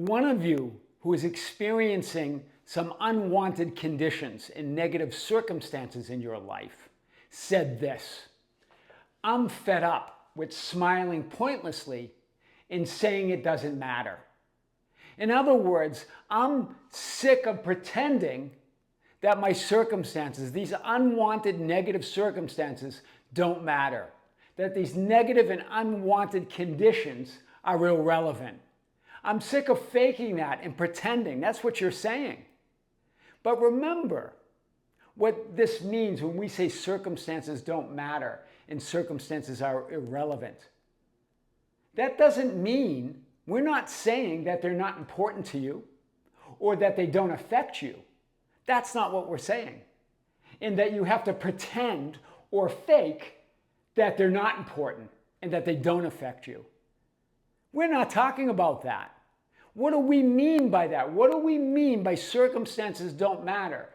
one of you who is experiencing some unwanted conditions and negative circumstances in your life said this: I'm fed up with smiling pointlessly and saying it doesn't matter. In other words, I'm sick of pretending that my circumstances, these unwanted negative circumstances, don't matter. That these negative and unwanted conditions are irrelevant. I'm sick of faking that and pretending. That's what you're saying. But remember what this means when we say circumstances don't matter and circumstances are irrelevant. That doesn't mean, we're not saying that they're not important to you or that they don't affect you. That's not what we're saying. And that you have to pretend or fake that they're not important and that they don't affect you. We're not talking about that. What do we mean by that? What do we mean by circumstances don't matter?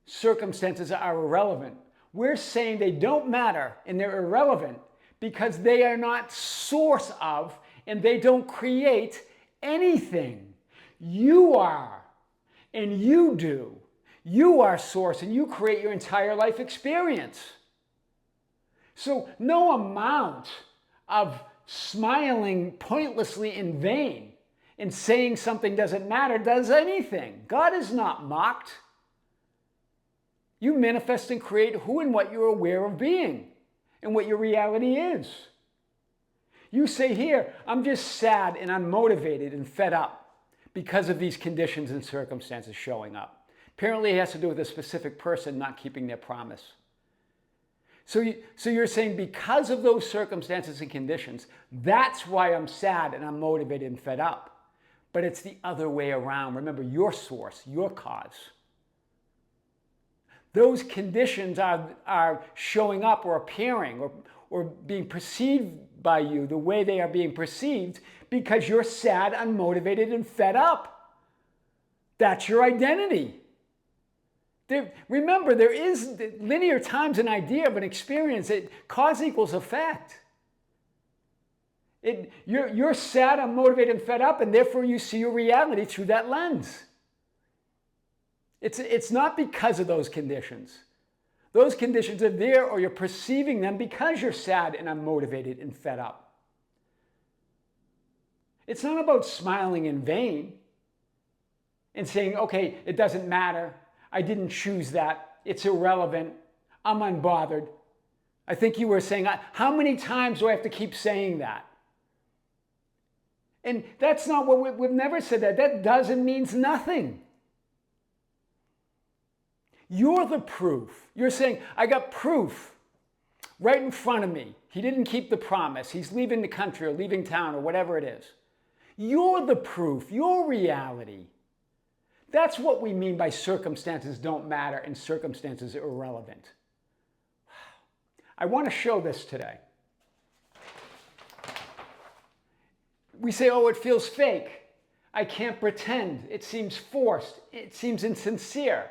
Circumstances are irrelevant. We're saying they don't matter and they're irrelevant because they are not source of and they don't create anything. You are, and you do. You are source and you create your entire life experience. So no amount of smiling pointlessly in vain and saying something doesn't matter does anything. God is not mocked. You manifest and create who and what you're aware of being and what your reality is. You say here, I'm just sad and unmotivated and fed up because of these conditions and circumstances showing up. Apparently it has to do with a specific person not keeping their promise. So you're saying because of those circumstances and conditions, that's why I'm sad and I'm motivated and fed up. But it's the other way around. Remember, your source, your cause. Those conditions are showing up or appearing or being perceived by you the way they are being perceived because you're sad, unmotivated, and fed up. That's your identity. Remember, there is linear times an idea of an experience. Cause equals effect. You're sad, unmotivated, and fed up, and therefore you see your reality through that lens. It's not because of those conditions. Those conditions are there, or you're perceiving them because you're sad and unmotivated and fed up. It's not about smiling in vain and saying, okay, it doesn't matter. I didn't choose that. It's irrelevant. I'm unbothered. I think you were saying, how many times do I have to keep saying that? And that's not what we've never said that. That doesn't means nothing. You're the proof. You're saying, I got proof right in front of me. He didn't keep the promise. He's leaving the country or leaving town or whatever it is. You're the proof. Your reality. That's what we mean by circumstances don't matter and circumstances are irrelevant. I want to show this today. We say, oh, it feels fake. I can't pretend. It seems forced. It seems insincere.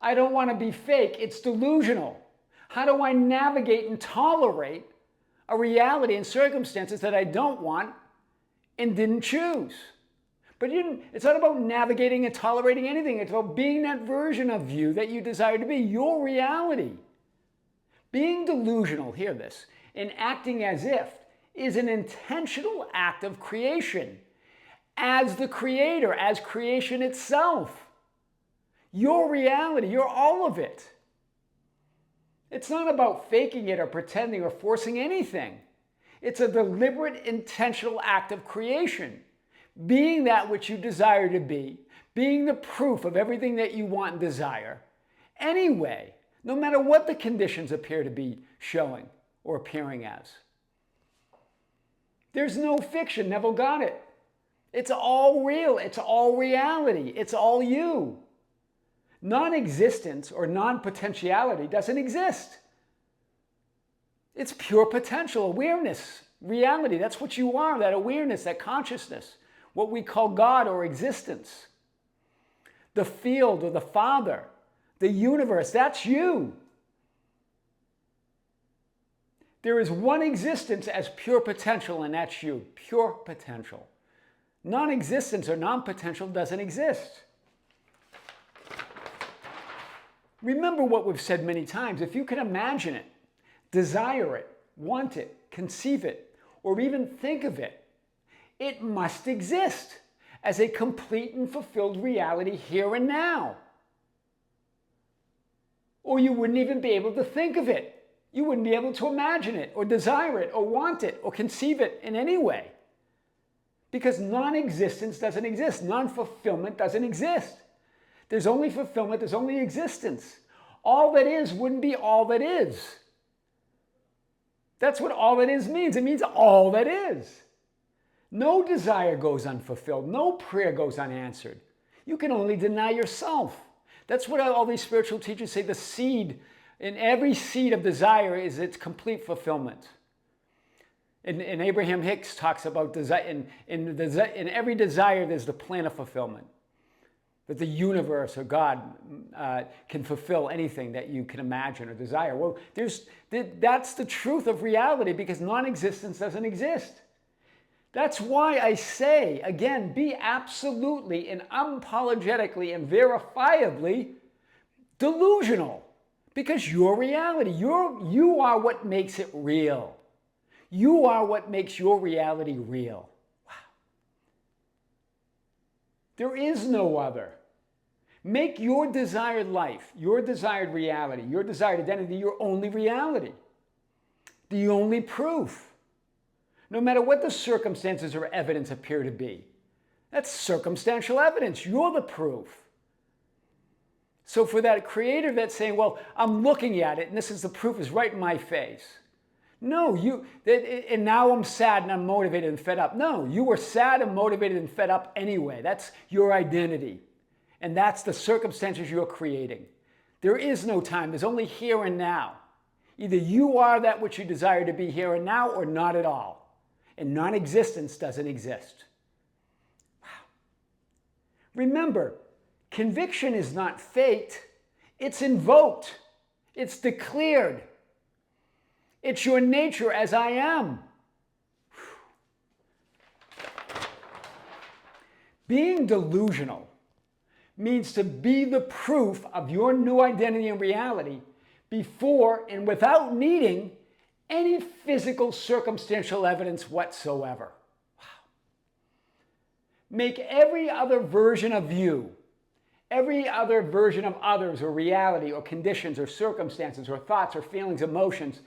I don't want to be fake. It's delusional. How do I navigate and tolerate a reality and circumstances that I don't want and didn't choose? But it's not about navigating and tolerating anything. It's about being that version of you that you desire to be, your reality. Being delusional, hear this, and acting as if is an intentional act of creation. As the creator, as creation itself. Your reality, you're all of it. It's not about faking it or pretending or forcing anything. It's a deliberate, intentional act of creation. Being that which you desire to be, being the proof of everything that you want and desire. Anyway, no matter what the conditions appear to be showing or appearing as. There's no fiction, Neville got it. It's all real, it's all reality, it's all you. Non-existence or non-potentiality doesn't exist. It's pure potential, awareness, reality. That's what you are, that awareness, that consciousness, what we call God or existence. The field or the Father, the universe, that's you. There is one existence as pure potential, and that's you, pure potential. Non-existence or non-potential doesn't exist. Remember what we've said many times. If you can imagine it, desire it, want it, conceive it, or even think of it, it must exist as a complete and fulfilled reality here and now. Or you wouldn't even be able to think of it. You wouldn't be able to imagine it, or desire it, or want it, or conceive it in any way. Because non-existence doesn't exist. Non-fulfillment doesn't exist. There's only fulfillment, there's only existence. All that is wouldn't be all that is. That's what all that is means. It means all that is. No desire goes unfulfilled. No prayer goes unanswered. You can only deny yourself. That's what all these spiritual teachers say. The seed, in every seed of desire, is its complete fulfillment. And Abraham Hicks talks about desire. In every desire, there's the plan of fulfillment. That the universe or God can fulfill anything that you can imagine or desire. Well, that's the truth of reality, because non-existence doesn't exist. That's why I say, again, be absolutely and unapologetically and verifiably delusional. Because your reality, you are what makes it real. You are what makes your reality real. Wow. There is no other. Make your desired life, your desired reality, your desired identity your only reality. The only proof. No matter what the circumstances or evidence appear to be. That's circumstantial evidence. You're the proof. So for that creator that's saying, well, I'm looking at it and this is the proof is right in my face. No, and now I'm sad and I'm motivated and fed up. No, you were sad and motivated and fed up anyway. That's your identity. And that's the circumstances you're creating. There is no time. There's only here and now. Either you are that which you desire to be here and now, or not at all. And non-existence doesn't exist. Wow. Remember, conviction is not faked. It's invoked. It's declared. It's your nature as I am. Being delusional means to be the proof of your new identity and reality before and without needing any physical circumstantial evidence whatsoever. Wow. Make every other version of you, every other version of others or reality or conditions or circumstances or thoughts or feelings, emotions,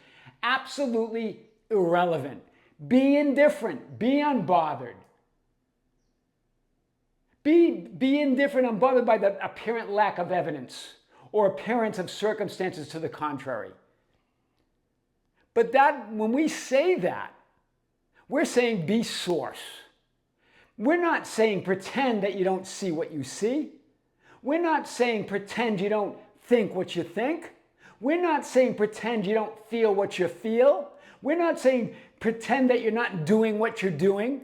absolutely irrelevant. Be indifferent. Be unbothered. Be indifferent and unbothered by the apparent lack of evidence or appearance of circumstances to the contrary. But when we say that, we're saying be source. We're not saying pretend that you don't see what you see. We're not saying pretend you don't think what you think. We're not saying pretend you don't feel what you feel. We're not saying pretend that you're not doing what you're doing.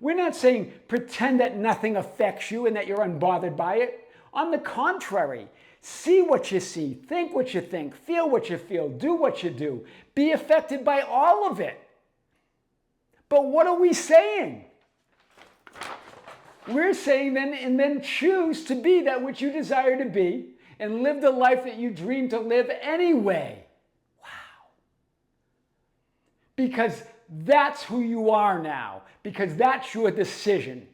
We're not saying pretend that nothing affects you and that you're unbothered by it. On the contrary, see what you see, think what you think, feel what you feel, do what you do. Be affected by all of it. But what are we saying? We're saying then choose to be that which you desire to be and live the life that you dream to live anyway. Wow. Because that's who you are now. Because that's your decision.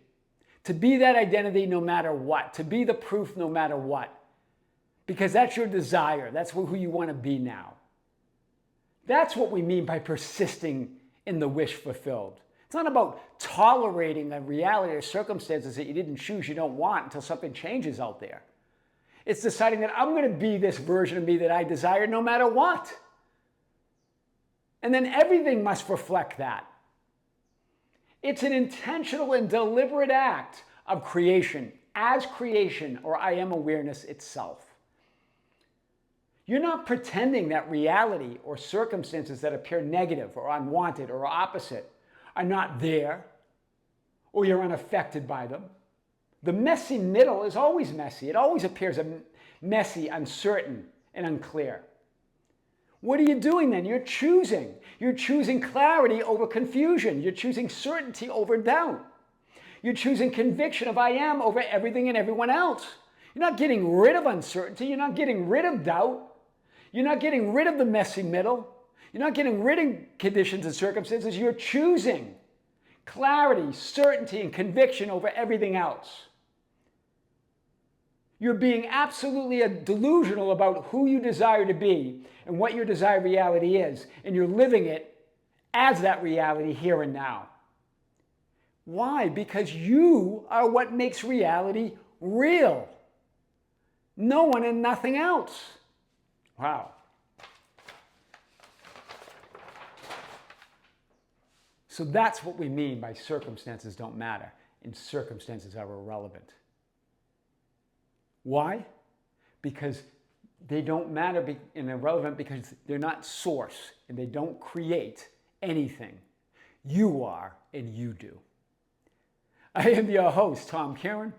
To be that identity no matter what. To be the proof no matter what. Because that's your desire. That's who you want to be now. That's what we mean by persisting in the wish fulfilled. It's not about tolerating a reality or circumstances that you didn't choose, you don't want until something changes out there. It's deciding that I'm going to be this version of me that I desire no matter what. And then everything must reflect that. It's an intentional and deliberate act of creation, as creation or I am awareness itself. You're not pretending that reality or circumstances that appear negative or unwanted or opposite are not there, or you're unaffected by them. The messy middle is always messy. It always appears messy, uncertain, and unclear. What are you doing then? You're choosing. You're choosing clarity over confusion. You're choosing certainty over doubt. You're choosing conviction of I am over everything and everyone else. You're not getting rid of uncertainty. You're not getting rid of doubt. You're not getting rid of the messy middle. You're not getting rid of conditions and circumstances. You're choosing clarity, certainty, and conviction over everything else. You're being absolutely delusional about who you desire to be and what your desired reality is, and you're living it as that reality here and now. Why? Because you are what makes reality real. No one and nothing else. Wow. So that's what we mean by circumstances don't matter and circumstances are irrelevant. Why? Because they don't matter and irrelevant because they're not source and they don't create anything. You are and you do. I am your host, Tom Kearin,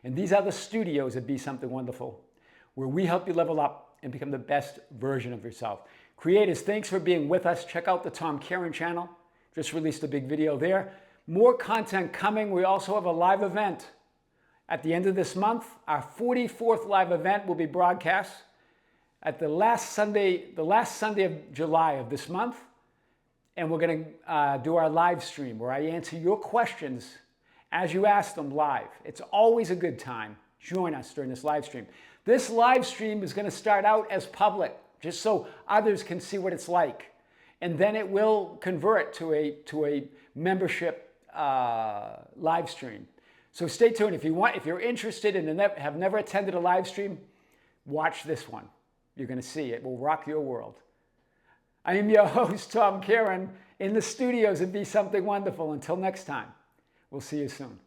and these are the studios at Be Something Wonderful, where we help you level up and become the best version of yourself. Creators, thanks for being with us. Check out the Tom Kearin channel. Just released a big video there. More content coming. We also have a live event. At the end of this month, our 44th live event will be broadcast at the last Sunday of July of this month. And we're going to do our live stream where I answer your questions as you ask them live. It's always a good time. Join us during this live stream. This live stream is going to start out as public, just so others can see what it's like. And then it will convert to a membership live stream. So stay tuned. If you're interested and have never attended a live stream, watch this one. You're going to see it will rock your world. I am your host, Tom Kearin, in the studios of Be Something Wonderful. Until next time, we'll see you soon.